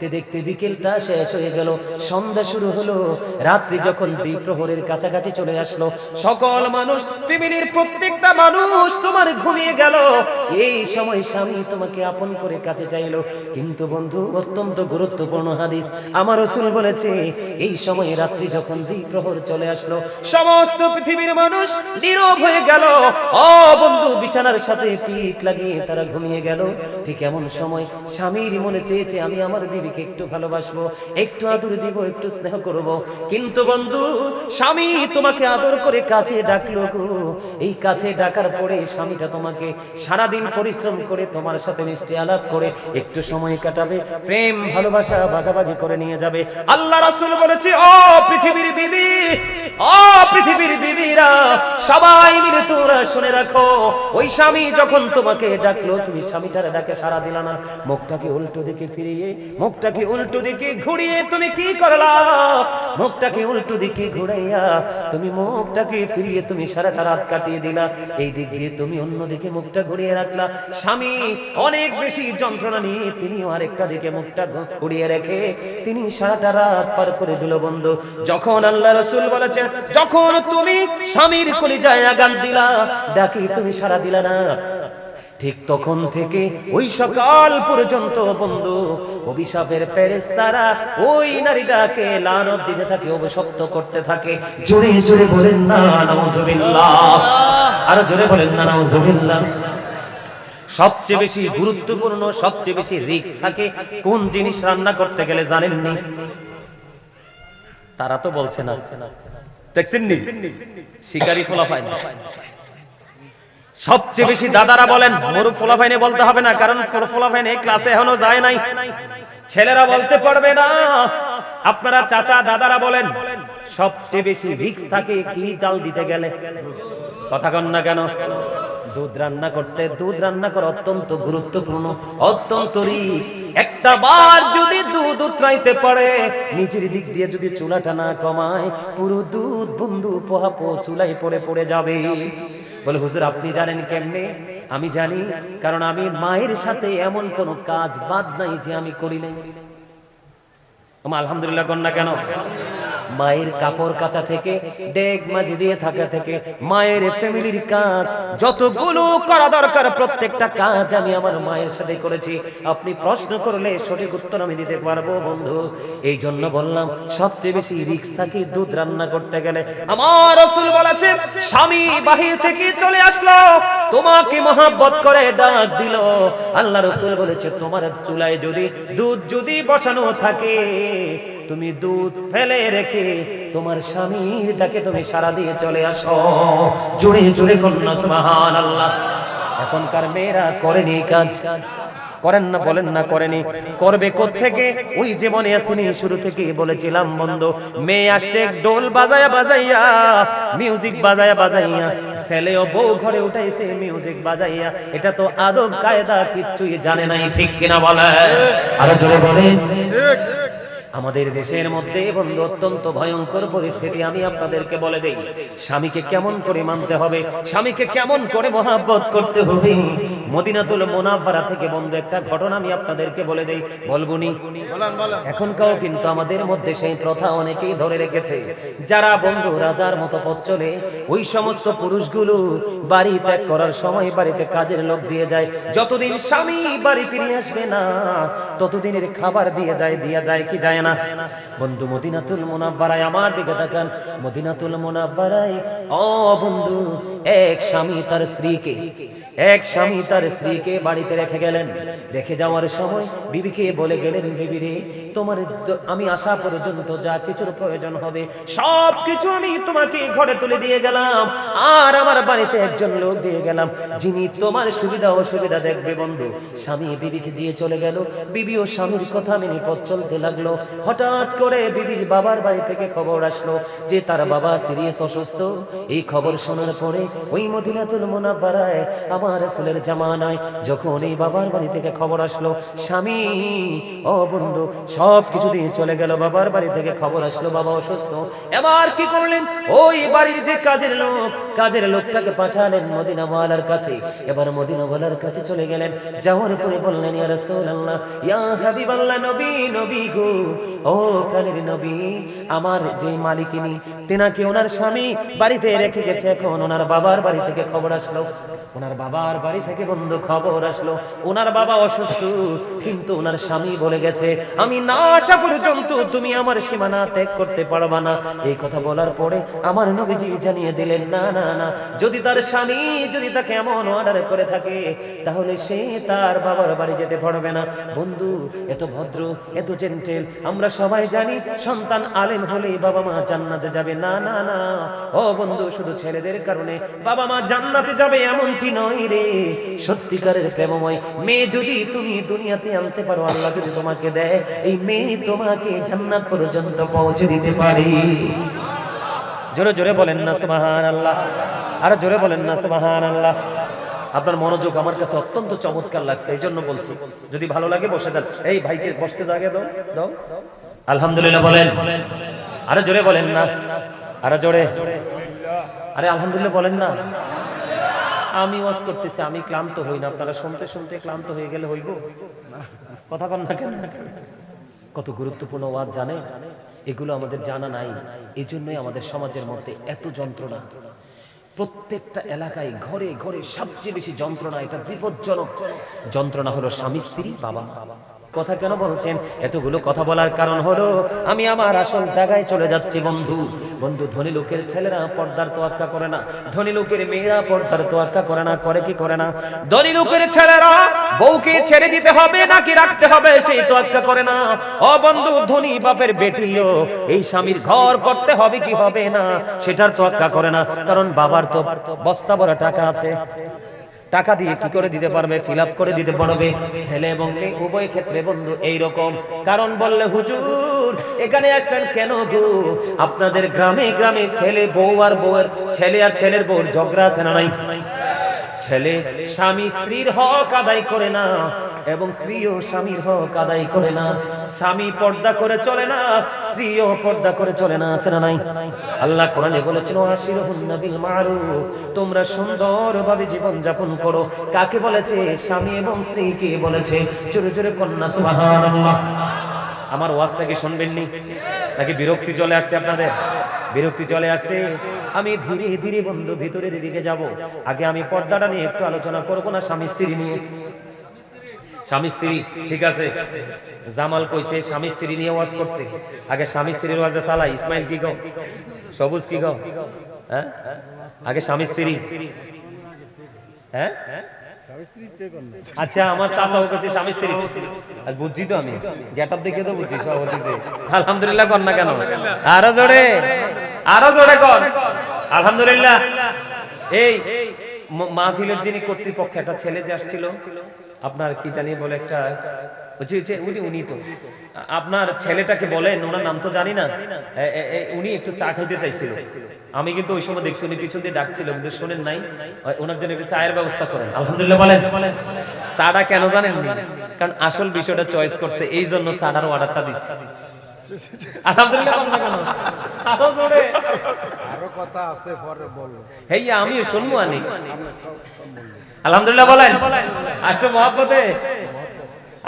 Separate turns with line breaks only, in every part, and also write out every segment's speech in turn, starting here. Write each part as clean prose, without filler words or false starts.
দেখতে দেখতে বিকেলটা শেষ হয়ে গেল, সন্ধ্যা শুরু হলো। রাত্রি যখন দ্বিপ্রহরের কাছাকাছি চলে আসলো, সকল মানুষ, ফ্যামিলির প্রত্যেকটা মানুষ তোমার ঘুমিয়ে গেল। এই সময় স্বামী তোমাকে আপন করে কাছে চাইলো। কিন্তু বন্ধু, অত্যন্ত গুরুত্বপূর্ণ হাদিস, আমার রাসূল বলেছে এই সময় রাত্রি যখন দ্বিপ্রহর চলে আসলো, সমস্ত পৃথিবীর মানুষ নীরব হয়ে গেল। ও বন্ধু, বিছানার সাথে পিঠ লাগিয়ে তারা ঘুমিয়ে গেল। ঠিক এমন সময় স্বামীর মনে চেয়েছে আমি আমার বিবিকে একটু ভালোবাসবো, একটু আদর দিব, একটু স্নেহ করব। কিন্তু বন্ধু, স্বামী তোমাকে আদর করে কাছে ডাকলো গো। এই কাছে ডাকার পরে স্বামীটা তোমাকে সারাদিন পরিশ্রম করে তোমার সাথে মিষ্টি আলাপ করে একটু সময় কাটাবে, প্রেম ভালোবাসা ভাগাভাগি করে নিয়ে যাবে। আল্লাহ রাসূল বলেছে, ও পৃথিবীর বিবি, ও পৃথিবীর বিবিরা, সবাই মিলে তোমরা শুনে রাখো, ওই স্বামী যখন তোমাকে ডাকলো, তুমি স্বামীটার ডাকে সাড়া দিলা না, মুখটাকে উল্টো দিকে ফিরিয়ে, মুখটাকে উল্টো দিকে ঘুরিয়ে তুমি কি করলা? মুখটাকে উল্টো দিকে ঘুরাইয়া তুমি মুখটাকে ফিরিয়ে তুমি সারাটা রাত কাটিয়ে দিলা। এই দিক দিয়ে তুমি অন্যদিকে মুখটা ঘুরিয়ে রাখলা। স্বামী অনেক বেশি যন্ত্রণা নিয়ে তিনিও আরেকটা দিকে মুখটা ঘুরিয়ে রেখে তিনি সারাটা রাত পার করে দিল। বন্ধু, যখন আল্লাহ রাসূল বলেছেন, যখন তুমি স্বামীর কলিজায় আঘাত দিলা, ডাকি তুমি সাড়া দিলা না, ঠিক তখন থেকে ওই সকাল পর্যন্ত বন্ধু অভিশাপের ফেরেশতারা ওই নারীটাকে লানত দিতে থাকে, অভিশপ্ত করতে থাকে। জোরে জোরে বলেন না নাউজুবিল্লাহ, আরো জোরে বলেন না নাউজুবিল্লাহ। সবচেয়ে বেশি গুরুত্বপূর্ণ, সবচেয়ে বেশি রিস্ক থাকে কোন জিনিস রান্না করতে গেলে জানেননি? তারা তো বলছে না, দেখছেন নি শিকারি ফলাফাইন। সবচেয়ে বেশি দাদারা বলেন, মরু ফলাফাইনে বলতে হবে না, কারণ ফলাফাইনে ক্লাসে এখনো যায় নাই, ছেলেরা বলতে পারবে না। আপনারা চাচা দাদারা বলেন, সবচেয়ে বেশি রিস্ক থাকে কি জাল দিতে গেলে? কথা কন না কেন? দুধ রান্না করতে, দুধ রান্না করা অত্যন্ত গুরুত্বপূর্ণ, অত্যন্ত রিস্ক। একটা বার যদি দুধ উতরাইতে পারে, নিচের দিক দিয়ে যদি চুলাটা না কমায়, পুরো দুধ বন্ধু পোহাপো চুলায় পড়ে পড়ে যাবে। বলে হুজুর আপনি জানেন কেমনে? আমি জানি, কারণ আমি মায়ের সাথে এমন কোন কাজ বাদ নাই যে আমি করি নাই। আলহামদুলিল্লাহ কন্যা কেন? মায়ের কাপড় কাচা থেকে, ডেক মাঝে দিয়ে থাকা থেকে, মায়ের ফ্যামিলির কাজ যতগুলো করা দরকার প্রত্যেকটা কাজ আমি আমার মায়ের সাথে করেছি। আপনি প্রশ্ন করলে সঠিক উত্তর আমি দিতে পারবো বন্ধু। এই জন্য বললাম সবচেয়ে বেশি রিস্ক থাকে দুধ রান্না করতে গেলে। আমার রাসূল বলেছে, স্বামী বাহির থেকে চলে আসলো, তোমাকে মহব্বত করে ডাক দিল। আল্লাহ রাসূল বলেছে, তোমার চুলায় যদি দুধ যদি বসানো থাকে, তুমি দুধ ফেলে রেখে তোমার স্বামীর ডাকে তুমি সাড়া দিয়ে চলে আসো। জোরে জোরে কন্যা সুবহানাল্লাহ। এখনকার মেয়েরা করেনি কাজ, করেন না, বলেন না করেনি, করবে কোত্থেকে? ওই যে মনে আসেনি শুরু থেকে বলেছিলাম বন্ধু, মেয়ে আসছে ডোল বাজায়া বাজাইয়া, মিউজিক বাজায়া বাজাইয়া, ছেলেও বউ ঘরে উঠাইছে মিউজিক বাজাইয়া। এটা তো আদব কায়দা কিচ্ছুই জানে নাই, ঠিক কিনা বলে? আরো জোরে বলেন। আমাদের দেশের মধ্যে বন্ধু অত্যন্ত ভয়ঙ্কর পরিস্থিতি। আমি আপনাদেরকে বলে দেই, স্বামীকে কেমন করে মানতে হবে, স্বামীকে কেমন করে মহব্বত করতে হবে। মদিনাতুল মুনাওয়ারা থেকে বন্ধু একটা ঘটনা আমি আপনাদেরকে বলে দেই, বলবুনি? এখনকাও কিন্তু আমাদের মধ্যে সেই প্রথা অনেকেই ধরে রেখেছে। যারা বন্ধু রাজার মতো পথ চলে, ওই সমস্ত পুরুষগুলো বাড়ি ত্যাগ করার সময় বাড়িতে কাজের লোক দিয়ে যায়। যতদিন স্বামী বাড়ি ফিরে আসবে না, ততদিনের খাবার দিয়ে যায় কি যায় না? বন্ধু মদিনাতুল মুনাওয়ারায়, আমার দিকে তাকান, মদিনাতুল মুনাওয়ারায় ও বন্ধু এক স্বামী তার স্ত্রীকে বাড়িতে রেখে গেলেন। রেখে যাওয়ার সময় বিবিকে বলে গেলেন, বিবি রে, তোমার আমি আসা পর্যন্ত যা কিছুর প্রয়োজন হবে সব কিছু আমি তোমাকে ঘরে তুলে দিয়ে গেলাম, আর আমার বাড়িতে একজন লোক দিয়ে গেলাম যিনি তোমার সুবিধা অসুবিধা দেখবে। বন্ধু স্বামী বিবিকে দিয়ে চলে গেল, বিবিও স্বামীর কথা মেনে পথ চলতে লাগলো। হঠাৎ করে বিবির বাবার বাড়ি থেকে খবর আসলো যে তার বাবা সিরিয়াস অসুস্থ। এই খবর শোনার পরে ওই মদিনাতুল মুনাওয়ারায় আমার রাসূলের জামানায় যখন এই বাবার বাড়ি থেকে খবর আসলো, স্বামী ও বন্ধু সব কিছু দিয়ে চলে গেল, বাবার বাড়ি থেকে খবর আসলো বাবা অসুস্থ। এবার কি করলেন, ওই বাড়ির যে কাজের লোকটাকে পাঠালেন মদিনাওয়ালার কাছে। এবার মদিনাওয়ালার কাছে চলে গেলেন, যাওয়ার পরে বললেন, ইয়া রাসূলুল্লাহ, ইয়া হাবিবাল্লাহ, নবী গো, ও প্রাণের নবী, আমার যে মালিকিনী তেনাকে ওনার স্বামী বাড়িতে রেখে গেছে। এখন ওনার বাবার বাড়ি থেকে খবর আসলো, ওনার বাবার বাড়ি থেকে বন্ধু খবর আসলো ওনার বাবা অসুস্থ, কিন্তু ওনার স্বামী বলে গেছে আমি না আসা পর্যন্ত তুমি আমার সীমানা ত্যাগ করতে পারবা না। এই কথা বলার পরে আমার নবীজি জানিয়ে দিলেন, না না না, যদি তার স্বামী যদি তাকে এমন অর্ডার করে থাকে তাহলে সে তার বাবার বাড়ি যেতে পারবে না। বন্ধু এত ভদ্র, এত জেন্টেল, আমরা সবাই জানি সন্তান আলেম হলেই বাবা মা জান্নাতে যাবে। না না না ও বন্ধু, শুধু ছেলেদের কারণে বাবা মা জান্নাতে যাবে এমনটি নয় রে। সত্যিকারের প্রেমময় মেয়ে যদি তুমি দুনিয়াতে আনতে পারো, আল্লাহ যদি তোমাকে দেয়, এই মেয়ে তোমাকে জান্নাত পর্যন্ত পৌঁছে দিতে পারে। জোরে জোরে বলেন না সুবহানাল্লাহ, আরো জোরে বলেন না সুবহানাল্লাহ। আপনার মনোযোগ আমার কাছে অত্যন্ত চমৎকার লাগছে, এই জন্য বলছি। যদি ভালো লাগে বসে যান। এই ভাইকে বসতে জায়গা দাও দাও। আলহামদুলিল্লাহ বলেন, আরো জোরে বলেন না, আরো জোরে। আরে আলহামদুলিল্লাহ বলেন না। আমি ওয়াজ করতেছি, আমি ক্লান্ত হই না, আপনারা শুনতে শুনতে ক্লান্ত হয়ে গেলে হইব? কথা কন না কেন? কত গুরুত্বপূর্ণ ওয়াজ জানে, এগুলো আমাদের জানা নাই। এই জন্যই আমাদের সমাজের মধ্যে এত যন্ত্রণা। প্রত্যেকটা এলাকায় ঘরে ঘরে সবচেয়ে বেশি যন্ত্রণা, এটা বিপজ্জনক যন্ত্রণা হলো স্বামী স্ত্রী বাবা। কথা কেন বলছেন? এতগুলো কথা বলার কারণ হলো আমি আমার আসল জায়গায় চলে যাচ্ছি। বন্ধু ধনী লোকের ছেলেরা পর্দার তোয়াক্কা করে না, ধনী লোকের মেয়েরা পর্দার তোয়াক্কা করে না। করে কি করে না? ধনী লোকের ছেলেরা বউকে ছেড়ে দিতে হবে নাকি রাখতে হবে সেই তোয়াক্কা করে না। ও বন্ধু, ধনী বাপের বেটিও এই স্বামীর ঘর করতে হবে কি হবে না সেটার তোয়াক্কা করে না, কারণ বাবার তো বস্তা ভরা টাকা আছে, টাকা দিয়ে কি করে দিতে পারবে? ফিল আপ করে দিতে পারবে। ছেলে এবং মেয়ে উভয় ক্ষেত্রে বন্ধু এইরকম। কারণ বললে, হুজুর এখানে আসলেন কেন গো? আপনাদের গ্রামে গ্রামে ছেলে বউ আর বউয়ের ছেলে আর ছেলের বউর ঝগড়া আছে না নাই? ছেলে স্বামী স্ত্রীর হক আদায় করে না এবং স্ত্রীও স্বামীর হক আদায় করে না। স্বামী পর্দা করে চলে না, স্ত্রীও পর্দা করে চলে না, আছে না নাই? আল্লাহ কোরআনে বলেছেন, ওয়াশিরুহুন্না বিল মারুফ, তোমরা সুন্দরভাবে জীবন যাপন করো। কাকে বলেছে? স্বামী এবং স্ত্রীকে বলেছে। জোরে জোরে কন্যা সুবহানাল্লাহ। আমার ওয়াজটা কি শুনবেন নি নাকি বিরক্তি চলে আসছে আপনাদের? বিরক্তি চলে আসছে। আমি ধীরে ধীরে বন্ধু ভিতরের দিকে যাব। আগে আমি পর্দাটা নিয়ে একটু আলোচনা করব না স্বামী স্ত্রী নিয়ে? স্বামী স্ত্রী ঠিক আছে, জামাল কইছে স্বামী স্ত্রী নিয়ে ওয়াজ করতে। আগে স্বামী স্ত্রীর ওয়াজে চালাই। ইসমাইল কি কও? সবুজ কি কও? হ্যাঁ, আগে স্বামী স্ত্রী। হ্যাঁ আচ্ছা, আমার চাচাও কাছে স্বামী স্ত্রী। আর বুঝছি তো, আমি গেটআপ দেখে তো বুঝছি সভাপতিতে। আলহামদুলিল্লাহ কর না কেন? আরো জোরে, আরো জোরে কর আলহামদুলিল্লাহ। এই মাহফিলের যিনি কর্তৃপক্ষ, একটা ছেলে যে আসছিল, আপনার কি জানি বলে একটা, উনি তো আপনার ছেলেটাকে বলেন, ওনার নাম তো জানি না, উনি একটু চা খাইতে চাইছিল। আমি কিন্তু ওই সময় দেখছি উনি পিছন দিয়ে ডাকছিল, কিন্তু শোনেন নাই। ওনার জন্য একটু চায়ের ব্যবস্থা করেন। আলহামদুলিল্লাহ বলেন। চাটা কেন জানেন? কারণ আসল বিষয়টা চয়েস করছে, এই জন্য চাটার অর্ডারটা দিচ্ছে। আলহামদুলিল্লাহ কেন? আরো জোরে। আরো কথা আছে পরে বলবো। হেইয়া আমিও শুনবো আনি। আলহামদুলিল্লাহ বলেন। আজকে মহব্বতে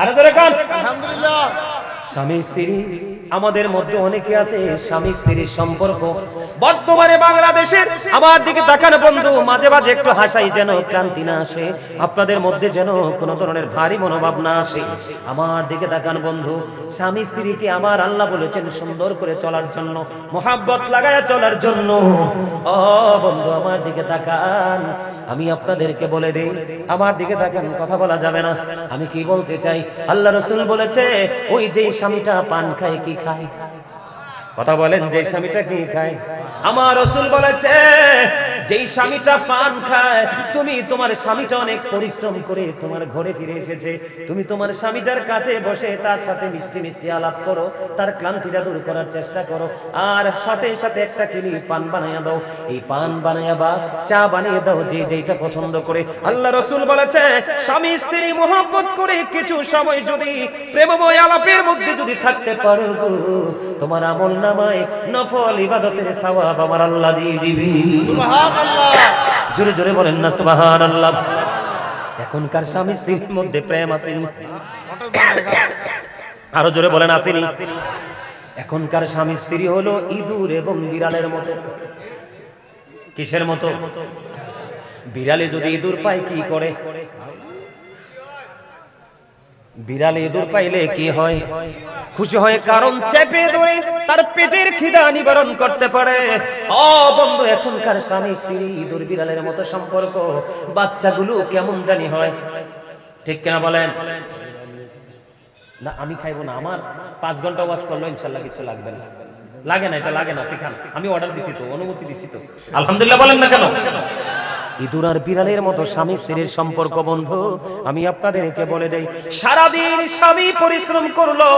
আরো জোরে কর আলহামদুলিল্লাহ। স্বামী স্ত্রী আমাদের মধ্যে অনেকে আছে, স্বামী স্ত্রীর সম্পর্ক বর্তমানে বাংলাদেশের, আমার দিকে তাকান বন্ধু, মাঝে মাঝে একটু হাসাই যেন ক্লান্তি না আসে, আপনাদের মধ্যে যেন কোনো ধরনের ভারী মনোভাব না আসে। আমার দিকে তাকান বন্ধু, স্বামী স্ত্রীকে আমার আল্লাহ বলেছেন সুন্দর করে চলার জন্য, মোহাব্বত লাগায়া চলার জন্য। ও বন্ধু আমার দিকে তাকান, আমি আপনাদেরকে বলে দেই, আমার দিকে তাকান, কথা বলা যাবে না। আমি কি বলতে চাই, আল্লাহ রাসূল বলেছে, ওই যে স্বামীটা পান খায় কি খায়? কথা বলেন, যে স্বামীটা কি খায়? আমার রাসূল বলেছে, যেই স্বামীটা পান খায়, তুমি তোমার স্বামীটা অনেক পরিশ্রম করে তোমার ঘরে ফিরে এসেছে, তুমি তোমার স্বামীটার কাছে বসে তার সাথে মিষ্টি মিষ্টি আলাপ করো, তার ক্লান্তিটা দূর করার চেষ্টা করো, আর সাথে সাথে একটা কিলি পান বানাইয়া দাও। এই পান বানাইয়া বা চা বানিয়ে দাও, যে যেটা পছন্দ করে। আল্লাহ রাসূল বলেছে, স্বামী স্ত্রী মহব্বত করে কিছু সময় যদি প্রেমময় আলাপের মধ্যে যদি থাকতে পারো, তোমার আমলনামায় নফল ইবাদতের সওয়াব আমার আল্লাহ দিয়ে দিবে। সুবহানাল্লাহ। জোরে জোরে বলেন না সুবহানাল্লাহ। এখনকার স্বামী স্ত্রীর মধ্যে প্রেম আসেনি? আরো জোরে বলেন আসেনি? এখনকার স্বামী স্ত্রী হলো ইঁদুর এবং বিড়ালের মতো। কিসের মতো? বিড়ালে যদি ইঁদুর পায় কি করে? বিড়ালে ইঁদুর পাইলে কি হয়? খুশি হয়, কারণ চেপে ধরে তার পেটের খিদা নিবারণ করতে পারে। ও বন্ধু, এখনকার স্বামী স্ত্রী ইঁদুর বিড়ালের মতো সম্পর্ক, বাচ্চাগুলো কেমন জানি হয়, ঠিক কিনা বলেন? না আমি খাইবো না, আমার 5 ঘন্টা ওয়াজ করলো ইনশাআল্লাহ কিছু লাগবে না। লাগে না, এটা লাগে না, আপনি খান, আমি অর্ডার দিছি তো, অনুমতি দিছি তো, আলহামদুলিল্লাহ বলেন না কেন? ইঁদুর আর বিড়ালের মতো স্বামী স্ত্রীর সম্পর্ক বন্ধু। আমি আপনাদেরকে বলে দেই, সারাদিন স্বামী পরিশ্রম করলো,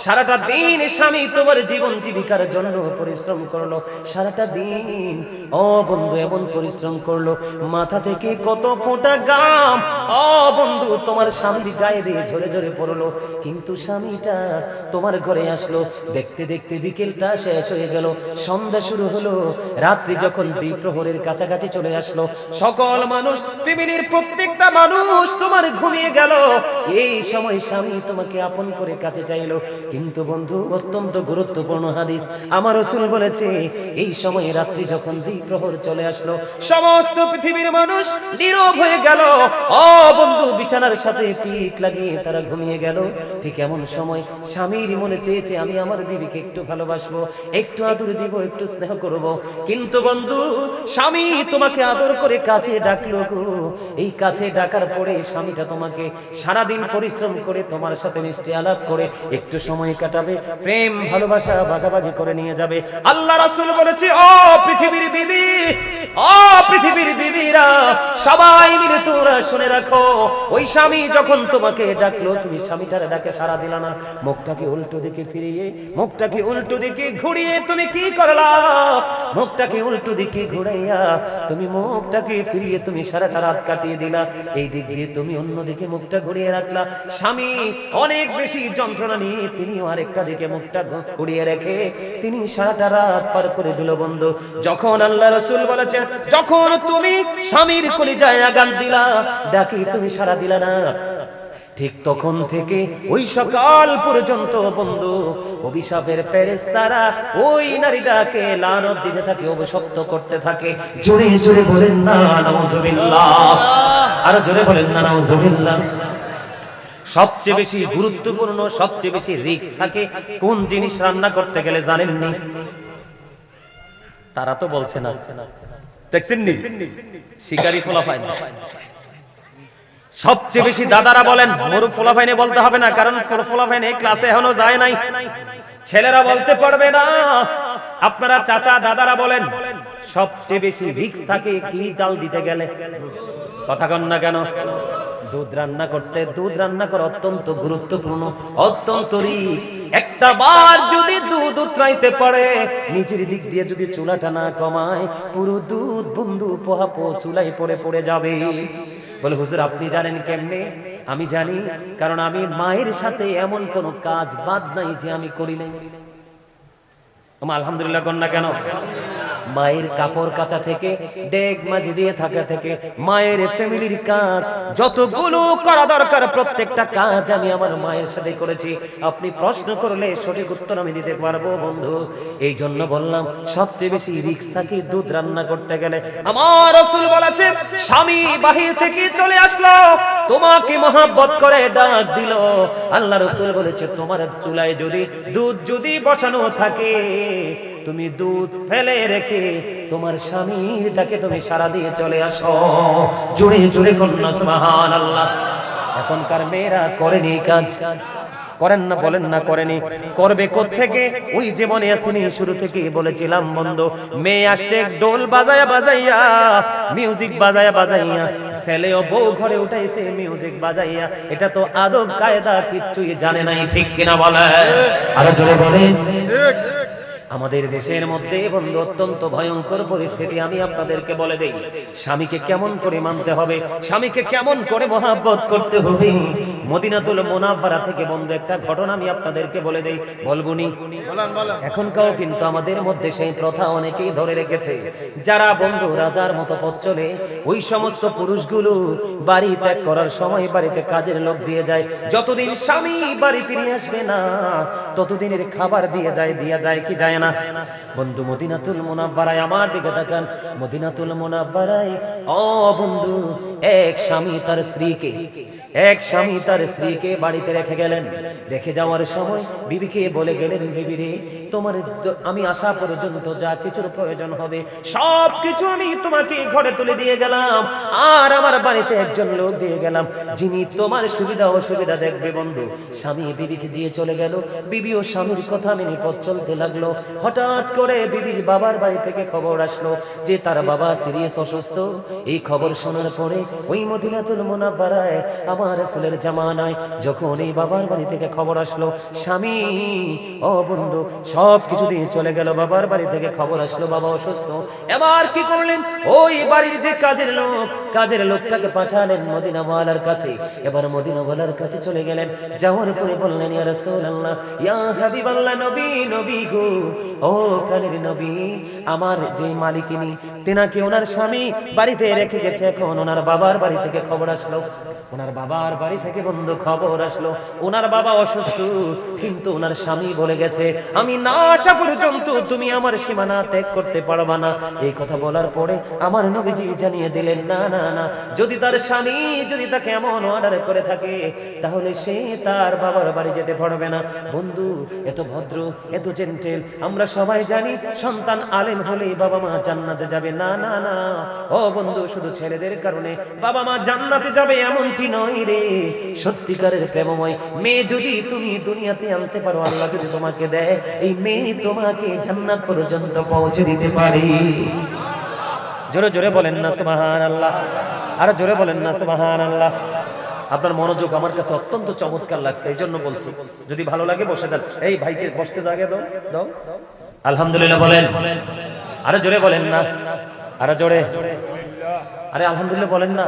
সারাটা দিন স্বামী তোমার জীবন জীবিকার জন্য পরিশ্রম করলো, সারাটা দিন ও বন্ধু এমন পরিশ্রম করলো, মাথা থেকে কত ফোঁটা ঘাম ও বন্ধু তোমার স্বামী গায়ে দিয়ে ঝরে ঝরে পড়লো, কিন্তু স্বামীটা তোমার ঘরে আসলো, দেখতে দেখতে বিকেলটা শেষ হয়ে গেল, সন্ধ্যা শুরু হলো, রাত্রি যখন দ্বিপ্রহরের কাছাকাছি চলে আসলো, সকল মানুষ, পৃথিবীর প্রত্যেকটা মানুষ তোমার ঘুমিয়ে গেল, এই সময় স্বামী তোমাকে আপন করে কাছে চাইলো। কিন্তু বন্ধু, অত্যন্ত গুরুত্বপূর্ণ হাদিস, আমার রাসূল বলেছে, এই সময় রাত্রি যখন দ্বিপ্রহর চলে আসলো, সমস্ত পৃথিবীর মানুষ নীরব হয়ে গেল, ও বন্ধু বিছানার সাথে পিঠ লাগিয়ে তারা ঘুমিয়ে গেল। ঠিক এমন সময় স্বামীর মনে চেয়েছে, আমি আমার বিবিকে একটু ভালোবাসবো, একটু আদর দিব, একটু স্নেহ করব, কিন্তু বন্ধু স্বামী তোমাকে আদর করে কাছে ডাকলো গো, এই কাছে ডাকার পরে স্বামীটা তোমাকে সারাদিন পরিশ্রম করে তোমার সাথে মিষ্টি আলাপ করে একটু সময় কাটাবে, প্রেম ভালোবাসা ভাগাভাগি করে নিয়ে যাবে। আল্লাহ রাসূল বলেছে, ও পৃথিবীর বিবি, ও পৃথিবীর বিবিরা, সবাই মিলে তোমরা শুনে রাখো, ওই স্বামী যখন তোমাকে ডাকলো, তুমি স্বামীটার ডাকে সাড়া দিলা না, মুখটাকে উল্টো দিকে ফিরিয়ে, মুখটাকে উল্টো দিকে ঘুরিয়ে তুমি কি করলা? মুখটাকে উল্টো দিকে ঘুরাইয়া তুমি মুখটাকে ফিরিয়ে তুমি সারাটা রাত কাটিয়ে দিলা, এই দিক দিয়ে তুমি অন্যদিকে মুখটা ঘুরিয়ে রাখলা। স্বামী অনেক বেশি যন্ত্রণা নিয়ে তিনিও আরেকটা দিকে মুখটা ঘুরিয়ে রেখে তিনি সারাটা রাত পার করে দিল। বন্ধু, যখন আল্লাহ রাসূল বলেছেন, যখন তুমি স্বামীর কলিজায় আঘাত দিলা, ডাকি তুমি সাড়া দিলা না, ঠিক তখন থেকে ওই সকাল পর্যন্ত বন্ধু অভিশাপের ফেরেশতারা ওই নারীটাকে লানত দিতে থাকে, অভিশপ্ত করতে থাকে। জোরে জোরে বলেন না নাউজুবিল্লাহ, আর জোরে বলেন না নাউজুবিল্লাহ। সবচেয়ে বেশি গুরুত্বপূর্ণ, সবচেয়ে বেশি রিস্ক থাকে কোন জিনিস রান্না করতে গেলে জানেননি? তারা তো বলছে না, দেখছেন নি শিকারি ফলাফাই। সবচেয়ে বেশি দাদারা বলেন, মোর ফলাফাইনে বলতে হবে না, কারণ ফলাফাইনে ক্লাসে এখনো যায় নাই, ছেলেরা বলতে পারবে না। আপনারা চাচা দাদারা বলেন, সবচেয়ে বেশি রিস্ক থাকে কি জাল দিতে গেলে? কথা কন না কেন? দুধ রান্না করতে, দুধ রান্না করা অত্যন্ত গুরুত্বপূর্ণ, অত্যন্ত রিস্ক। একটা বার যদি দুধ উতরাইতে পারে, নিচের দিক দিয়ে যদি চুলাটা না কমায়, পুরো দুধ বন্ধু পোহাপো চুলাই পড়ে পড়ে যাবে। বলে হুজুর আপনি জানেন কেমনে? আমি জানি, কারণ আমি মায়ের সাথে এমন কোন কাজ বাদ নাই যে আমি করি নাই। আলহামদুলিল্লাহ কন্যা কেন? মায়ের কাপড় কাচা থেকে, ডেক মাঝে দিয়ে থাকা থেকে, মায়ের ফ্যামিলির কাজ যতগুলো করা দরকার প্রত্যেকটা কাজ আমি আমার মায়ের সাথে করেছি। আপনি প্রশ্ন করলে সঠিক উত্তর আমি দিতে পারবো বন্ধু। এই জন্য বললাম সবচেয়ে বেশি রিস্ক থাকে দুধ রান্না করতে গেলে। আমার রাসূল বলেছে, স্বামী বাহির থেকে চলে আসলো, তোমাকে মহব্বত করে ডাক দিল, আল্লাহ রাসূল বলেছে তোমার চুলায় দুধ যদি বসানো থাকে, তুমি দুধ ফেলে রেখে তোমার স্বামীর ডাকে তুমি সাড়া দিয়ে চলে আসো। জোরে জোরে কন্যা সুবহানাল্লাহ। এখনকার মেয়েরা করেনি এই কাজ, করেন না, বলেন না করেনি, করবে কোত্থেকে? ওই যে মনে আসেনি শুরু থেকে বলেছিলাম বন্ধু, মেয়ে আসছে ডোল বাজায়া বাজাইয়া, মিউজিক বাজায়া বাজাইয়া, ছেলেও বউ ঘরে উঠাইছে মিউজিক বাজাইয়া। এটা তো আদব কায়দা কিচ্ছুই জানে নাই, ঠিক কিনা বলে? আরো জোরে বলেন। আমাদের দেশের মধ্যে বন্ধু অত্যন্ত ভয়ঙ্কর পরিস্থিতি। আমি আপনাদেরকে বলে দেই, স্বামীকে কেমন করে মানতে হবে, স্বামীকে কেমন করে মহাব্বত করতে হবে। মদিনাতুল মুনাওয়ারা থেকে বন্ধু একটা ঘটনা আমি আপনাদেরকে বলে দেই, বলবুনি? এখনকাও কিন্তু আমাদের মধ্যে সেই প্রথা অনেকেই ধরে রেখেছে। যারা বন্ধু রাজার মতো পথ চলে, ওই সমস্ত পুরুষগুলো বাড়ি ত্যাগ করার সময় বাড়িতে কাজের লোক দিয়ে যায়। যতদিন স্বামী বাড়ি ফিরে আসবে না, ততদিনের খাবার দিয়ে যায় কি যায় না? বন্ধু মদিনাতুল মুনাওয়ারায় আমার দিকে তাকান, মদিনাতুল মুনাওয়ারায় ও বন্ধু, এক স্বামী তার স্ত্রীকে বাড়িতে রেখে গেলেন। রেখে যাওয়ার সময় বিবিকে বলে গেলেন, বিবি রে, তোমার আমি আসা পর্যন্ত যা কিছুর প্রয়োজন হবে সব কিছু আমি তোমাকে ঘরে তুলে দিয়ে গেলাম, আর আমার বাড়িতে একজন লোক দিয়ে গেলাম যিনি তোমার সুবিধা অসুবিধা দেখবে। বন্ধু স্বামী বিবিকে দিয়ে চলে গেল, বিবিও স্বামীর কথা মেনে পথ চলতে লাগলো। হঠাৎ করে বিবির বাবার বাড়ি থেকে খবর আসলো যে তার বাবা সিরিয়াস অসুস্থ। এই খবর শোনার পরে ওই মদিনাতুল মুনাওয়ারায় আমার রাসূলের জামানায় যখন এই বাবার বাড়ি থেকে খবর আসলো স্বামী ও বন্ধু সব কিছু দিয়ে চলে গেল, বাবার বাড়ি থেকে খবর আসলো বাবা অসুস্থ। এবার কি করলেন? ওই বাড়ির যে কাজের লোকটাকে পাঠালেন মদিনাওয়ালার কাছে। এবার মদিনাওয়ালার কাছে চলে গেলেন, যাওয়ার পরে বললেন, ইয়া রাসূলুল্লাহ, ইয়া হাবিবাল্লাহ, নবী গো, ও প্রাণের নবী, আমার যে মালিকিনী তেনাকে ওনার স্বামী বাড়িতে রেখে গেছে। এখন ওনার বাবার বাড়ি থেকে খবর আসলো, ওনার বাবার বাড়ি থেকে বন্ধু খবর আসলো ওনার বাবা অসুস্থ, কিন্তু ওনার স্বামী বলে গেছে আমি না আসা পর্যন্ত তুমি আমার সীমানা ত্যাগ করতে পারবা না। এই কথা বলার পরে আমার নবীজি জানিয়ে দিলেন, না না না, যদি তার স্বামী যদি তাকে এমন অর্ডার করে থাকে তাহলে সে তার বাবার বাড়ি যেতে পারবে না। বন্ধু এত ভদ্র, এত জেন্টেল, আমরা সবাই জানি সন্তান আলেম হলে বাবা মা জান্নাতে যাবে। না না না ও বন্ধু, শুধু ছেলেদের কারণে বাবা মা জান্নাতে যাবে এমনটি নয় রে। সত্যিকারের প্রেমময় মেয়ে যদি তুমি দুনিয়াতে আনতে পারো, আল্লাহ যদি তোমাকে দেয়, এই মেয়ে তোমাকে জান্নাত পর্যন্ত পৌঁছে দিতে পারে। জোরে জোরে বলেন না সুবহানাল্লাহ, আর জোরে বলেন না সুবহানাল্লাহ। আপনার মনোযোগ আমার কাছে অত্যন্ত চমৎকার লাগছে, এই জন্য বলছি। যদি ভালো লাগে বসে যান। এই ভাইকে বসতে জায়গা দাও। আলহামদুলিল্লাহ বলেন, আরো জোরে বলেন না, আরো জোরে। আরে আলহামদুলিল্লাহ বলেন না।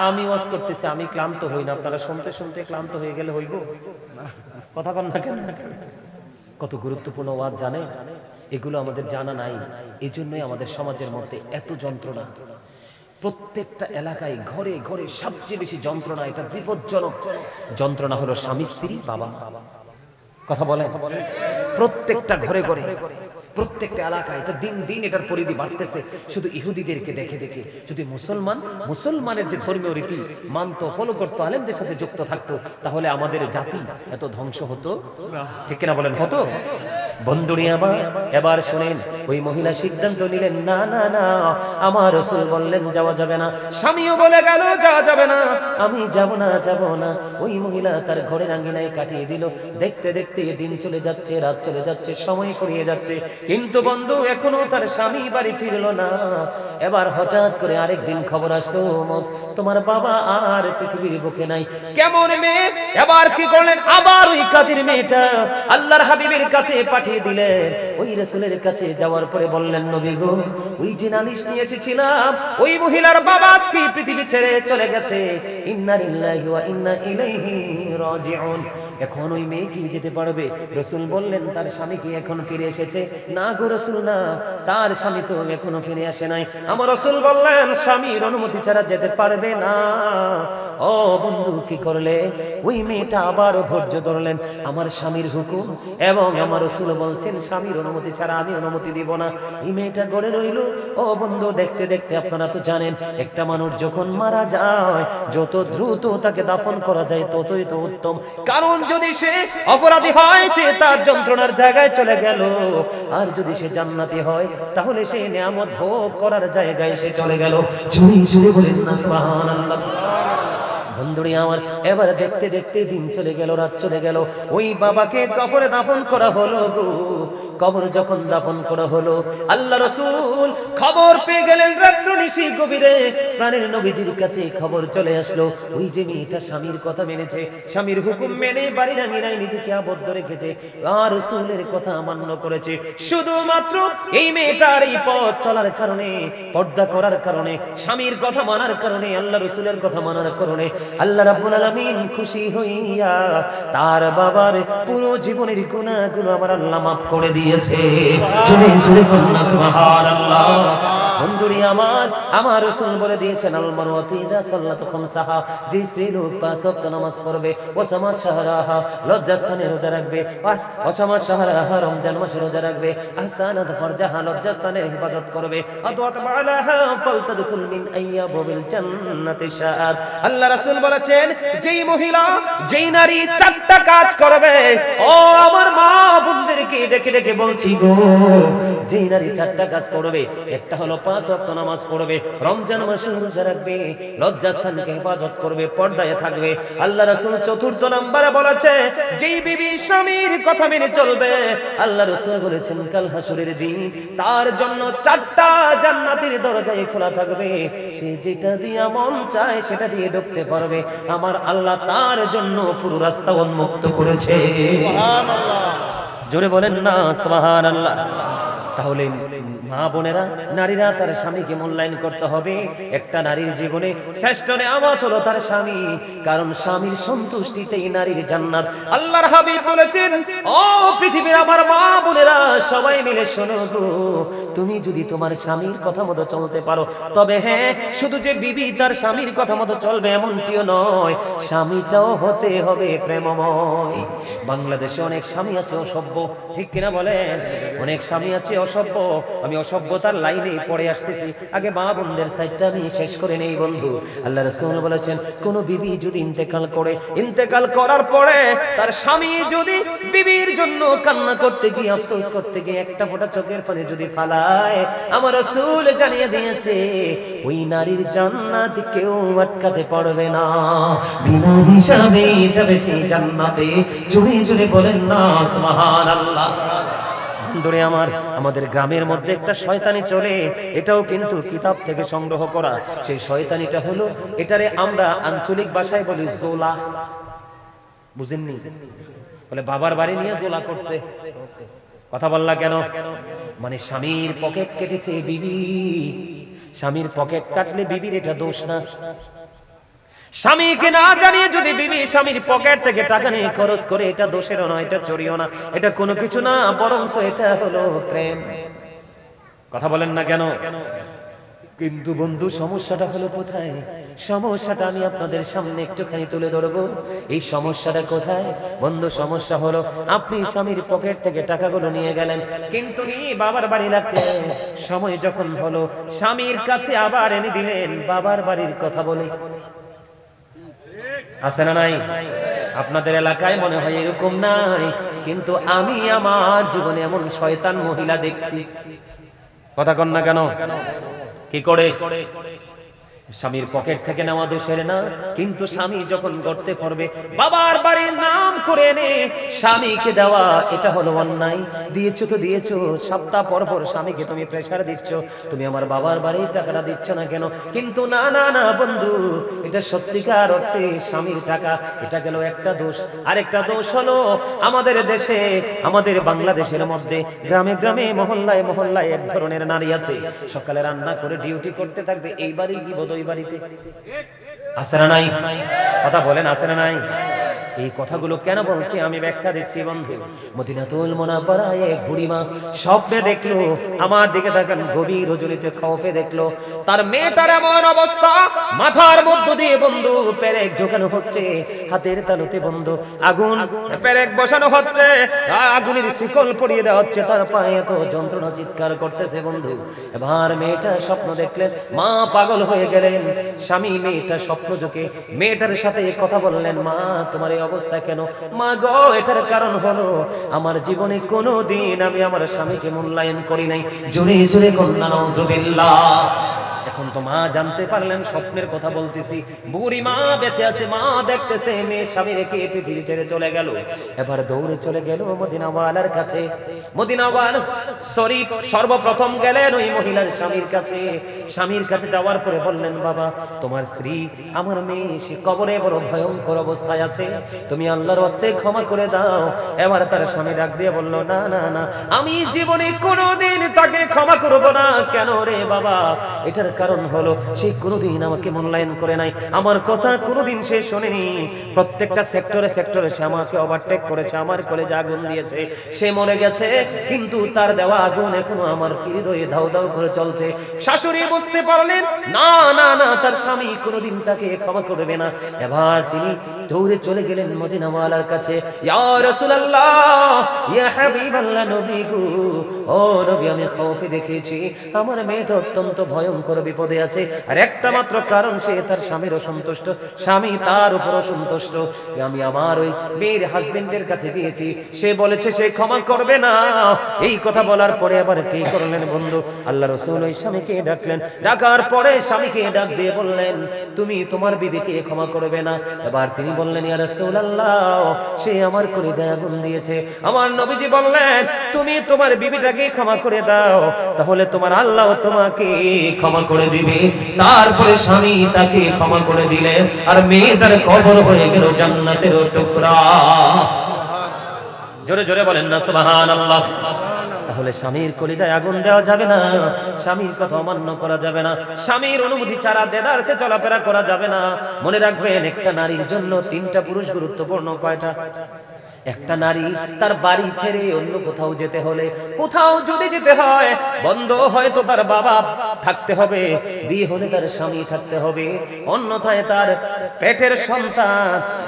আমি ওয়াজ করতেছি, আমি ক্লান্ত হই না, আপনারা শুনতে শুনতে ক্লান্ত হয়ে গেলে হইব? কথা বল না কেন? কত গুরুত্বপূর্ণ ওয়াজ জানে, এগুলো আমাদের জানা নাই। এই জন্যই আমাদের সমাজের মধ্যে এত যন্ত্রণা। প্রত্যেকটা এলাকায় ঘরে ঘরে সবচেয়ে বেশি যন্ত্রণা, এটা বিপজ্জনক যন্ত্রণা হলো স্বামী স্ত্রী বাবা। কথা বলেন, প্রত্যেকটা ঘরে ঘরে প্রত্যেকটা এলাকায় এটা দিন দিন এটার পরিধি বাড়তেছে। শুধু ইহুদিদেরকে দেখে দেখে যদি মুসলমানের যে ধর্মীয় রীতি মানতো, ফলো করতো, আলেমদের সাথে যুক্ত থাকতো, তাহলে আমাদের জাতি এত ধ্বংস হতো? ঠিক কিনা বলেন, হতো? বন্ধুরি আমার, এবার শুনেন, ওই মহিলা সিদ্ধান্ত নিলেন, না না না, আমার রাসূল বললেন যাওয়া যাবে না, স্বামীও বলে গেল যাওয়া যাবে না, আমি যাব না। ওই মহিলা তার ঘরের আঙ্গিনায় কাটিয়ে দিল। দেখতে দেখতে দিন চলে যাচ্ছে, রাত চলে যাচ্ছে, সময় ফুরিয়ে যাচ্ছে, কিন্তু বন্ধু এখনো তার স্বামী বাড়ি ফিরলো না। এবার হঠাৎ করে আরেকদিন খবর আসলো, তোমার বাবা আর পৃথিবীর বুকে নাই। কেমন মেয়ে! এবার কি করলেন? আবার ওই কাজের মেয়েটা আল্লাহর হাবিবের কাছে পাঠিয়ে দিলেন। ওই রাসূলের কাছে যাওয়ার পরে বললেন, নবী গো, ওই যে নালিশ নিয়ে এসেছিলাম, ওই মহিলার বাবা আজকে পৃথিবী ছেড়ে চলে গেছে। ইন্না লিল্লাহি ওয়া ইন্না ইলাইহি রাজিউন। এখন ওই মেয়ে কি যেতে পারবে? রাসূল বললেন, তার স্বামী কি এখন ফিরে এসেছে? না গো রাসূল, না, তার স্বামী তো এখনো ফিরে আসে নাই। আমার রাসূল বললেন, স্বামীর অনুমতি ছাড়া যেতে পারবে না। ও বন্ধু, কি করলে? ওই মেয়েটা আবার ধৈর্য ধরলেন, আমার স্বামীর হুকুম এবং আমার রাসূল বলছেন স্বামীর অনুমতি ছাড়া আমি অনুমতি দিব না। এই মেয়েটা গড়ে রইল। ও বন্ধু, দেখতে দেখতে আপনারা তো জানেন, একটা মানুষ যখন মারা যায়, যত দ্রুত তাকে দাফন করা যায় ততই তো উত্তম। কারণ যদি সে অপরাধী হয়, সে তার যন্ত্রণার জায়গায় চলে গেল, আর যদি সে জান্নাতি হয় তাহলে সে নিয়ামত ভোগ করার জায়গায় সে চলে গেল। জোরে জোরে বলেন না সুবহানাল্লাহ। বন্ধুরি আমার, এবার দেখতে দেখতে দিন চলে গেল, রাত চলে গেল। ওই বাবাকে কবরে দাফন করা হলো গো। কবর যখন দাফন করা হলো, আল্লাহ রাসূল খবর পেয়ে গেলেন রাত্র নিশি গভীরে। প্রাণের নবীজির কাছে খবর চলে আসলো, ওই যে মেয়েটা স্বামীর কথা মেনেছে, স্বামীর হুকুম মেনে বাড়ির আঙিনায় নিজেকে আবদ্ধ রেখেছে, আর রাসূলের কথা মান্য করেছে। শুধুমাত্র এই মেয়েটার এই পথ চলার কারণে, পর্দা করার কারণে, স্বামীর কথা মানার কারণে, আল্লাহ রাসূলের কথা মানার কারণে আল্লাহ রাব্বুল আলামিন খুশি হইয়া তার বাবার পুরো জীবনের গুনাহগুলো আমার আল্লাহ মাফ করে দিয়েছে। জোরে জোরে বলুন সুবহানাল্লাহ। বন্ধুরি আমার, আমার রাসূল বলে দিয়েছেন, আল মারওয়াতু ইযা সাল্লাত খামসাহা, যে স্ত্রী লোক 5 ওয়াক্ত নামাজ পড়বে, ও সামাত শাহরাহা, লজ্জাস্থানে রোজা রাখবে, ও সামাত শাহরাহা, রমজান মাসে রোজা রাখবে, আহসানাত ফারজাহা, লজ্জাস্থানের হিফাজত করবে, আতওয়াত বালাহা ফালতাদখুল মিন আইয়াবিল জান্নাতি শাআত। আল্লাহ রাসূল বলেছেন, যেই মহিলা, যেই নারী 4টা কাজ করবে, ও আমার মা বোনদেরকে ডেকে ডেকে বলছি গো, যেই নারী 4টা কাজ করবে, একটা হলো 5 ওয়াক্ত নামাজ পড়বে, রমজান মাসে রোজা রাখবে, লজ্জাস্থানকে হেফাজত করবে, পর্দায় থাকবে। আল্লাহ রাসূল 4র্থ নম্বরে বলেছে, যেই বিবি স্বামীর কথা মেনে চলবে, আল্লাহ রাসূল বলেছেন কাল হাসরের দিন তার জন্য 4টা জান্নাতের দরজায় খোলা থাকবে, সে যেটা দিয়ে মন চায় সেটা দিয়ে ঢুকতে পারবে। আমার আল্লাহ তার জন্য পুরো রাস্তা উন্মুক্ত করেছে। সুবহানাল্লাহ, জোরে বলেন না সুবহানাল্লাহ। তাহলে মা বোনেরা, নারীরা তার স্বামীকে মূল্যায়ন করতে হবে। একটা নারীর জীবনে শ্রেষ্ঠ নেয়ামত হলো তার স্বামী, কারণ স্বামীর সন্তুষ্টিতেই নারীর জান্নাত। আল্লাহর হাবিব বলেছেন, ও পৃথিবীর আমার মা বোনেরা, সবাই মিলে শোনো গো, তুমি যদি তোমার স্বামীর কথা মতো চলতে পারো, তবে হ্যাঁ, শুধু যে বিবি তার স্বামীর কথা মতো চলবে এমনটিও নয়, স্বামীটাও হতে হবে প্রেমময়। বাংলাদেশে অনেক স্বামী আছে অসভ্য, ঠিক কিনা বলেন? অনেক স্বামী আছে অসভ্য। আমি অসভ্যতার লাইনে পড়ে আসতেছি, আগে মা বোনদের সাইডটা আমি শেষ করে নেই বন্ধু। আল্লাহ রাসূল বলেছেন, কোন বিবি যদি ইন্তেকাল করে, ইন্তেকাল করার পরে তার স্বামী যদি বিবির জন্য কান্না করতে গিয়ে, আফসোস করতে গিয়ে একটা ফোঁটা চোখের পানি যদি ফালায়, আমার রাসূল জানিয়ে দিয়েছে, ওই নারীর জান্নাত কেউ আটকাতে পারবে না, বিনা হিসাবে যাবে সেই জান্নাতে। জোরে জোরে বলেন না সুবহানাল্লাহ। বন্ধুরে আমার, আমাদের গ্রামের মধ্যে একটা শয়তানি চলে, এটাও কিন্তু কিতাব থেকে সংগ্রহ করা। সেই শয়তানিটা হলো, এটারে আমরা আঞ্চলিক ভাষায় বলি জোলা। বুঝেননি? বলে বাবার বাড়ি নিয়ে জোলা করছে। কথা বললা কেন? মানে স্বামীর পকেট কেটেছে বিবি। স্বামীর পকেট কাটলে বিবির এটা দোষ না। স্বামীকে না জানিয়ে যদি বিবি স্বামীর পকেট থেকে টাকা নিয়ে খরচ করে, এটা দোষেরও না, এটা চোরিও না, এটা কোনো কিছু না, বরং এটা হলো প্রেম। কথা বলেন না কেন? কিন্তু বন্ধু, সমস্যাটা হলো কোথায়? সমস্যাটা আমি আপনাদের সামনে একটুখানি তুলে ধরবো। এই সমস্যাটা কোথায় বন্ধু? সমস্যা হলো, আপনি স্বামীর পকেট থেকে টাকাগুলো নিয়ে গেলেন, কিন্তু বাবার বাড়ি রাখলেন। সময় যখন হলো, স্বামীর কাছে আবার এনে দিলেন, বাবার বাড়ির কথা বলে। আছে না নাই? আপনাদের এলাকায় মনে হয় এরকম নাই, কিন্তু আমি আমার জীবনে এমন শয়তান মহিলা দেখছি। কথা কন না কেন? কি করে? স্বামীর পকেট থেকে নেওয়া দোষের না, কিন্তু স্বামী যখন গর্তে পড়বে, বাবার বাড়ির নাম করে এনে স্বামীকে দেওয়া, এটা হলো অন্যায়। দিয়েছো তো দিয়েছো, সপ্তাহ পর পর স্বামীকে তুমি প্রেসার দিচ্ছ, তুমি আমার বাবার বাড়ির টাকাটা দিচ্ছ না কেন? কিন্তু না না না বন্ধু, এটা সত্যিকার অর্থে স্বামীর টাকা। এটা গেল একটা দোষ। আরেকটা দোষ হলো, আমাদের দেশে, আমাদের বাংলাদেশের মধ্যে গ্রামে গ্রামে, মহল্লায় মহল্লায় এক ধরনের নারী আছে, সকালে রান্না করে ডিউটি করতে থাকবে, এই বাড়ি কি বোধ বাড়িতে। আছে না নাই? কথা বলেন, আছে না নাই? এই কথাগুলো কেন বলছি আমি ব্যাখ্যা দিচ্ছি বন্ধু। মদিনাতুল মুনাওয়ারায় এক বুড়িমা স্বপ্নে দেখলো, আমার দিকে তাকান, গভীর রজনীতে খৌফে দেখলো তার মেয়েটার এমন অবস্থা, মাথার মধ্য দিয়ে বন্ধু পেরেক ঢোকানো হচ্ছে, হাতের তালুতে বন্ধু আগুন পেরেক বসানো হচ্ছে, আগুনের শিকল পরিয়ে দেওয়া হচ্ছে, তার পায়ে এত যন্ত্রণা, চিৎকার করতেছে বন্ধু। এবার মেয়েটা স্বপ্ন দেখলেন, মা পাগল হয়ে গেলেন। স্বামী মেয়েটা স্বপ্ন দেখে মেয়েটার সাথে কথা বললেন, মা তোমার এই অবস্থা কেন? মা গো, এটার কারণ হলো আমার জীবনে কোনোদিন আমি আমার স্বামীকে মূল্যায়ন করি নাই। জোরে জোরে কন্যা নাউজুবিল্লাহ। এখন এখন তো মা জানতে পারলেন স্বপ্নের কথা বলতেছি, বুড়ি মা বেঁচে আছে, মা দেখতেছে মেয়ে স্বামী রেখে পৃথিবী ছেড়ে চলে গেল। এবার দৌড়ে চলে গেল মদিনাওয়ালার কাছে। মদিনাওয়ালা সর্বপ্রথম গেলেন ওই মহিলার স্বামীর কাছে। স্বামীর কাছে যাওয়ার পরে বললেন, বাবা তোমার স্ত্রী আমার মেয়ে সে কবরে বড় ভয়ঙ্কর অবস্থায় আছে, তুমি আল্লাহর হস্তে ক্ষমা করে দাও। এবার তার স্বামী ডাক দিয়ে বলল, না না না, আমি জীবনে কোনোদিন তাকে ক্ষমা করব না। কেন রে বাবা? এটার কারণ হলো সে কোনোদিন আমাকে মূল্যায়ন করে নাই, আমার কথা কোনোদিন সে শোনেনি। প্রত্যেকটা সেক্টরে সেক্টরে সে আমাকে ওভারটেক করেছে, আমার কলেজে আগুন দিয়েছে। সে মরে গেছে, কিন্তু তার দেওয়া আগুন এখনো আমার হৃদয়ে দাউ দাউ করে চলছে। শাশুড়ি বুঝতে পারলেন না না না, তার স্বামী কোনোদিন তাকে ক্ষমা করবে না। এবার তিনি দৌড়ে চলে গেলেন মদিনাওয়ালার কাছে। ইয়া রাসূলুল্লাহ, ইয়া হাবিবাল্লাহ, নবী গো, ও নবী, আমি খৌফে দেখেছি আমার মেয়েটা অত্যন্ত ভয়ঙ্কর বিপদে আছে। আর একটা মাত্র কারণ, সে তার স্বামীর অসন্তুষ্ট, স্বামী তার উপর অসন্তুষ্ট। আমি আমার ওই মেয়ের হাজবেন্ডের কাছে গিয়েছি, সে বলেছে সে ক্ষমা করবে না। এই কথা বলার পরে আবার কি করলেন বন্ধু? আল্লাহ রাসূল ওই স্বামীকে ডাকলেন। ডাকার পরে স্বামীকে ডাক দিয়ে বললেন, তুমি তোমার বিবিকে ক্ষমা করবে না? এবার তিনি বললেন, ইয়া রাসূলুল্লাহ, সে আমার কলিজায় আগুন দিয়েছে। আমার নবীজি বললেন, তুমি তোমার বিবিটাকে ক্ষমা করে দাও, তাহলে তোমার আল্লাহ তোমাকে ক্ষমা করে দিবে। তারপরে স্বামী তাকে ক্ষমা করে দিলেন, আর মেয়ে তার কবর হয়ে গেল জান্নাতের টুকরা। জোরে জোরে বলেন না সুবহানাল্লাহ। তাহলে স্বামীর কলিজায় আগুন দেওয়া যাবে না, স্বামীর কথা অমান্য করা যাবে না, স্বামীর অনুমতি ছাড়া দেদারসে চলাফেরা করা যাবে না। মনে রাখবেন, একটা নারীর জন্য তিনটা পুরুষ গুরুত্বপূর্ণ। কয়টা? একটা নারী তার বাড়ি ছেড়ে অন্য কোথাও যেতে হলে, কোথাও যদি যেতে হয়, বন্ধ হয়তো তার বাবা থাকতে হবে, বিয়ে হলে তার স্বামী থাকতে হবে, অন্যথায় তার পেটের সন্তান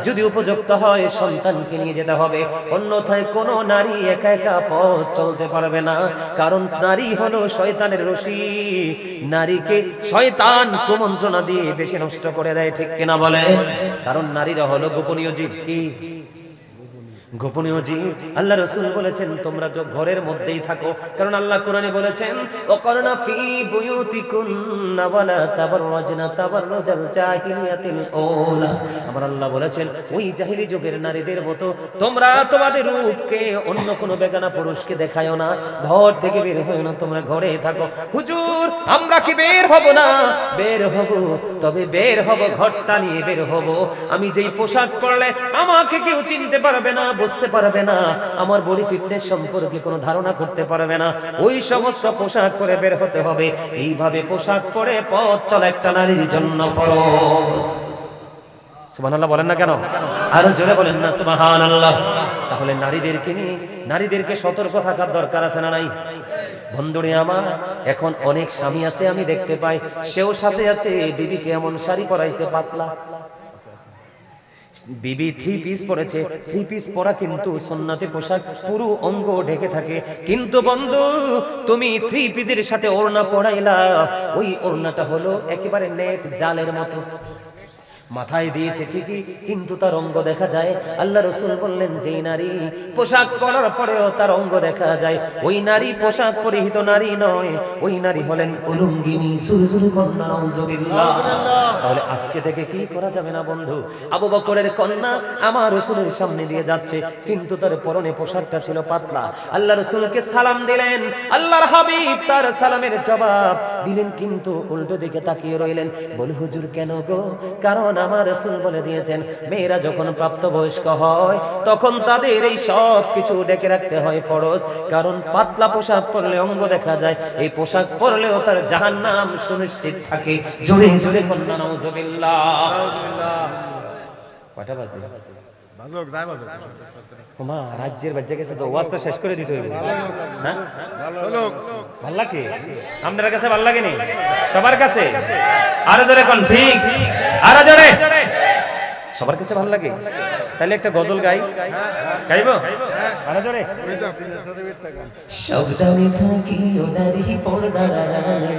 যদি উপযুক্ত হয় সন্তানকে নিয়ে যেতে হবে। অন্যথায় কোনো নারী একা একা পথ চলতে পারবে না, কারণ নারী হলো শয়তানের রশি। নারীকে শয়তান কুমন্ত্রণা দিয়ে বেশি নষ্ট করে দেয়, ঠিক কিনা বলে? কারণ নারীরা হলো গোপনীয় জীব। কি গোপনীয় জীব? আল্লাহ রাসূল বলেছেন তোমরা ঘরের মধ্যেই থাকো, কারণ আল্লাহ কোরআনে বলেছেন, ওয়াকারনা ফি বুয়ুতিকুন্না ওয়ালা তাবাররাজনা তাবাররুজাল জাহিলিয়াতিল আউলা। আমার আল্লাহ বলেছেন, ওই জাহিলি যুগের নারীদের মতো তোমরা তোমাদের রূপকে অন্য কোনো বেগানা পুরুষকে দেখায়ও না, ঘর থেকে বের হয়ো না, তোমরা ঘরেই থাকো। হুজুর, আমরা কি বের হব না? বের হব, তবে বের হব ঘরটা নিয়ে বের হব। আমি যেই পোশাক পরলে আমাকে কেউ চিনতে পারবে না, বুঝতে পারবে না, আমার বডি ফিটনেস সম্পর্কে কোনো ধারণা করতে পারবে না, ওই সমস্ত পোশাক পরে বের হতে হবে। এইভাবে পোশাক পরে পথ চলা একটা নারীর জন্য ফরজ। সুবহানাল্লাহ বলেন না কেন? আরো জোরে বলেন না সুবহানাল্লাহ। তাহলে নারীদেরকে সতর্ক থাকার দরকার আছে না নাই? বন্ধুরে আমার, এখন অনেক স্বামী আছে আমি দেখতে পাই, সেও সাথে আছে, বিবিকে এমন শাড়ি পরাইছে পাতলা, বিবি থ্রি পিস পরেছে, থ্রি পিস পরা কিন্তু সুন্নতি পোশাক, পুরো অঙ্গ ঢেকে থাকে। কিন্তু বন্ধু, তুমি থ্রি পিসের সাথে ওড়না পরাইলা, ওই ওড়নাটা হলো একেবারে নেট জালের মতো, মাথায় দিয়েছে ঠিকই, কিন্তু তার অঙ্গ দেখা যায়। আল্লাহ রাসূল বললেন, যেই নারী পোশাক পরার পরেও তার অঙ্গ দেখা যায়, ওই নারী পোশাক পরিহিত নারী নয়, ওই নারী হলেন উলঙ্গিনী। সুরসুর কন্যা, নাউজুবিল্লাহ। তাহলে আজকে থেকে কি করা যাবে না বন্ধু? আবু বকরের কন্যা আমার রাসূলের সামনে দিয়ে যাচ্ছে, কিন্তু তার পরনে পোশাকটা ছিল পাতলা। আল্লাহ রাসূলকে সালাম দিলেন, আল্লাহর হাবিব তার সালামের জবাব দিলেন, কিন্তু উল্টো দিকে তাকিয়ে রইলেন। বলে, হুজুর কেন গো? কারণ আমার রাসূল বলে দিয়েছেন, মেয়েরা যখন প্রাপ্তবয়স্ক হয় তখন তাদের এই সব কিছু ঢেকে রাখতে হয়, ফরজ। কারণ পাতলা পোশাক পরলে অঙ্গ দেখা যায়, এই পোশাক পরলেও তার জাহান্নাম সুনিশ্চিত থাকে। জোরে জোরে কন্যা, নাউজুবিল্লাহ। কয়টা বাজে? বাজুক যায় বাজুক। ওমা, রাজ্যের বাচ্চা গেছে তো, ওয়াজটা শেষ করে দিতে হইবে। হ্যাঁ, চলো। ভাল লাগে আপনার কাছে? ভাল লাগে নি সবার কাছে? আরো জোরে কোন? ঠিক, আরো জোরে। সবার কাছে ভাল লাগে? তাহলে একটা গজল গাই, গাইবো? আরো জোরে। সাবধানে থাকিও নারী পর্দার আড়ালে,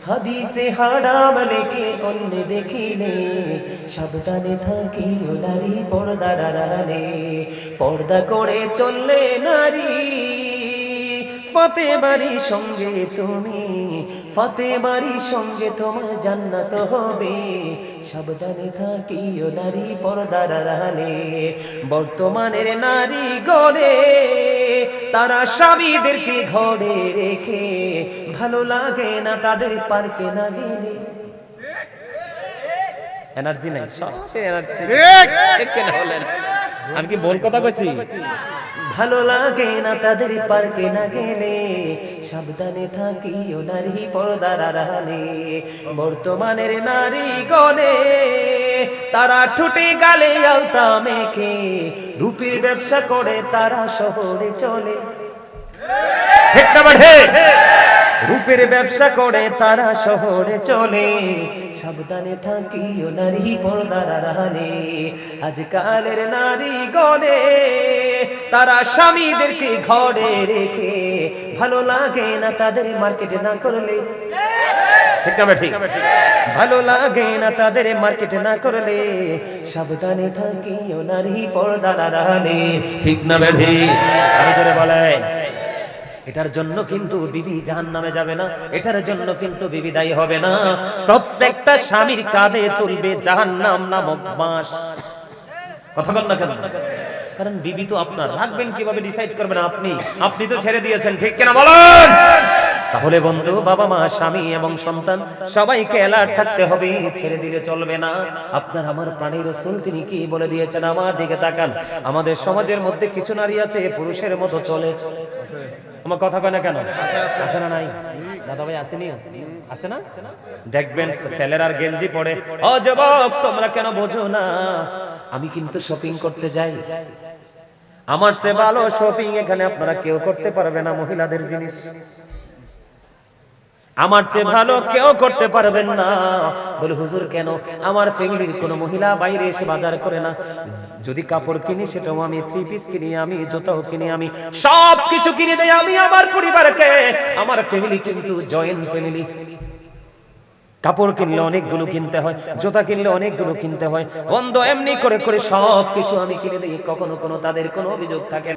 হাদিসে হারাম লেখে অন্য দেখিলে, সাবধানে থাকিও নারী পর্দার আড়ালে, পর্দা করে চললে নারী ফাতেমার সঙ্গে তুমি, ফাতেমার সঙ্গে তোমার জান্নাত হবে। সাবধানে থাকিও নারী পর্দার আড়ালে। বর্তমানের নারী গণে তারা স্বামীদেরকে ঘরে রেখে, ভালো লাগে না তাদের পার্কে না গেলে। এনার্জি নাই, সব এনার্জি ঠিক কেন হলেন? আমি কি বল কথা কইছি? ভালো লাগে না তাদের পার্কে না গেলে, সাবধানে থাকিও নারী পর্দার আড়ালে। বর্তমানের নারী গণে তারা ঠোঁটে গালে আলতা মেখে, রূপের ব্যবসা করে তারা শহরে চলে। ঠিক না বাঠে? রূপের ব্যবসা করে তারা শহরে চলে। সাবধানে থাকিও নারী পর্দার আড়ালে। আজকালের নারী গণে তারা স্বামীদেরকে ঘরে রেখে, ভালো লাগে না তাদের মার্কেটে না করলে। ঠিক না ঠিক? ভালো লাগে না তাদের মার্কেটে না করলে। সাবধানে থাকিও নারী পর্দার আড়ালে। ঠিক না বেঠি? আরো জোরে বলেন। এটার জন্য কিন্তু বিবি জাহান্নামে যাবে না, এটার জন্য কিন্তু বিবি দায়ী হবে না। প্রত্যেকটা স্বামীর কাঁধে তুলবে জাহান্নাম নামক বাঁশ। কথা বল না কেন? কারণ বিবি তো আপনার, রাখবেন কিভাবে ডিসাইড করবেন আপনি। আপনি তো ছেড়ে দিয়েছেন, ঠিক কিনা বলেন? তাহলে বন্ধু, বাবা মা, স্বামী এবং সন্তান সবাইকে অ্যালার্ট থাকতে হবে, ছেড়ে দিলে চলবে না। আপনার আমার প্রাণের রাসূল তিনি কি বলে দিয়েছেন? আমার দিকে তাকান। আমাদের সমাজের মধ্যে কিছু নারী আছে পুরুষের মতো চলে। আমার কথা কয় না কেন? আছে না নাই? দাদা ভাই আসেনি? আছে না? দেখবেন ছেলের আর গেঞ্জি পরে, ও যুবক তোমরা কেন বোঝো না, আমি কিন্তু শপিং করতে যাই, আমার চেয়ে ভালো শপিং এখানে আপনারা কেউ করতে পারবে না। মহিলাদের জিনিস আমার চেয়ে ভালো কেউ করতে পারবেন না। বলে হুজুর কেন? আমার ফ্যামিলির কোন মহিলা বাইরে এসে বাজার করে না। যদি কাপড় কিনি সেটাও আমি, থ্রি পিস কিনি আমি, জুতাও কিনি আমি, সব কিছু কিনে দেই আমি আমার পরিবারকে। আমার ফ্যামিলি কিন্তু জয়েন্ট ফ্যামিলি। কাপড় কিনলে অনেকগুলো কিনতে হয়, জুতা কিনলে অনেকগুলো কিনতে হয়। বন্ধ এমনি করে করে সব কিছু আমি কিনে দিই, কখনো কোনো তাদের কোনো অভিযোগ থাকে না।